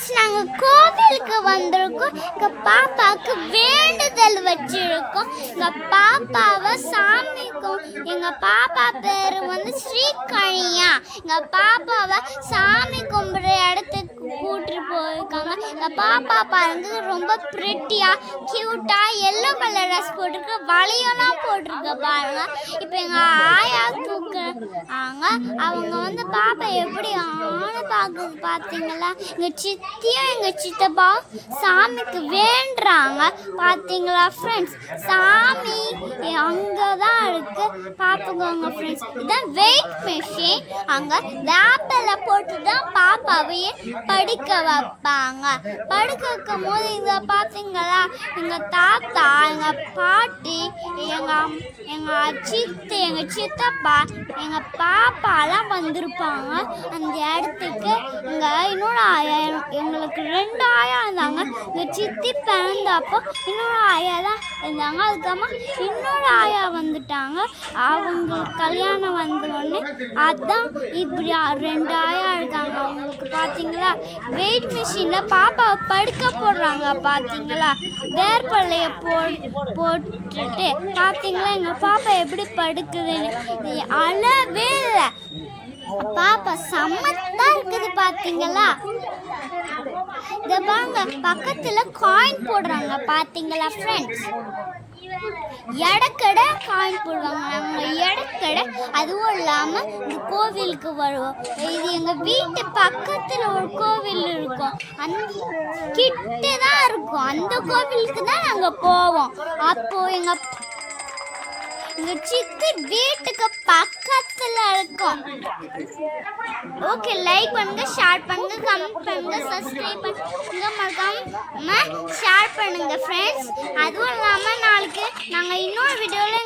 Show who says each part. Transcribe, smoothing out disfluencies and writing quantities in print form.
Speaker 1: Friends, நாங்கள் கோவிலுக்கு வந்திருக்கோம். எங்கள் பாப்பாவுக்கு வேண்டுதல் வச்சிருக்கோம். எங்கள் பாப்பாவை சாமிக்கும், எங்கள் பாப்பா பேர் வந்து ஸ்ரீகணியா. எங்கள் பாப்பாவை சாமி கும்பிட்ற இடத்துக்கு கூட்டிட்டு போயிருக்காங்க. எங்கள் பாப்பா பாருங்க ரொம்ப ப்ரிட்டியாக க்யூட்டாக எல்லோ கலர் ட்ரெஸ் போட்டிருக்கு, வளையெல்லாம் போட்டிருக்க பாருங்க. இப்போ எங்கள் ஆயா தூக்குறாங்க. அவங்க வந்து பாப்பா எப்படி ஆன பார்க்குது பார்த்தீங்களா? எங்கள் சித்தியும் எங்கள் சித்தப்பா சாமிக்கு வேண்டுறாங்க பார்த்தீங்களா ஃப்ரெண்ட்ஸ்? சாமி அங்கே தான் இருக்கு, பார்த்துக்கோங்க ஃப்ரெண்ட்ஸ். இதுதான் வெயிட் மிஷின். அங்கே வேப்பில போட்டு தான் பாப்பாவையே படுக்க வைப்பாங்க. படுக்க வைக்கும் போது இதை பார்த்தீங்களா? எங்கள் தாத்தா, எங்கள் பாட்டி, எங்கள் சித்தி, எங்கள் சித்தப்பா, எங்கள் பாப்பாலாம் வந்திருப்பாங்க அந்த இடத்துக்கு. இங்கே இன்னொரு ஆயா, எங்களுக்கு 2 ஆயா இருந்தாங்க. எங்கள் சித்தி பிறந்தப்போ இன்னொரு ஆயா தான் இருந்தாங்க. அதுக்கப்புறமா இன்னொரு ஆயா வந்துட்டாங்க. அவங்களுக்கு கல்யாணம் வந்தோடனே அதான் இப்படி 2 ஆயா இருக்காங்க. அவங்களுக்கு பார்த்தீங்களா வெயிட் மிஷினில் பாப்பாவை படுக்க போடுறாங்க பார்த்தீங்களா? வேர்பலையை போட்டுட்டு பார்த்தீங்களா எங்கள் பாப்பா எப்படி படுக்குதுன்னு? அளவே இல்லை, பாப்பா சமத்தா இருக்குது பார்த்தீங்களா? இதை பாருங்க, பக்கத்தில் காயின் போடுறாங்க பார்த்தீங்களா ஃப்ரெண்ட்ஸ்? எடக்கடை காயின் போடுவாங்க. நாங்கள் எடக்கடை அதுவும் இல்லாமல் இந்த கோவிலுக்கு வருவோம். இது எங்கள் வீட்டு பக்கத்தில் ஒரு கோவில் இருக்கும், அந்த கிட்ட தான் இருக்கும். அந்த கோவிலுக்கு தான் நாங்கள் போவோம். அப்போது எங்கள் சித்தி வீட்டுக்கு பக்கத்தில் இருக்கும். ஓகே, லைக் பண்ணுங்க, ஷேர் பண்ணுங்க, கமெண்ட் பண்ணுங்க, சப்ஸ்கிரைப் பண்ணுங்க, மறக்காம ஷேர் பண்ணுங்க ஃப்ரெண்ட்ஸ். அதுவும் இல்லாமல் நாளைக்கு நாங்கள் இன்னொரு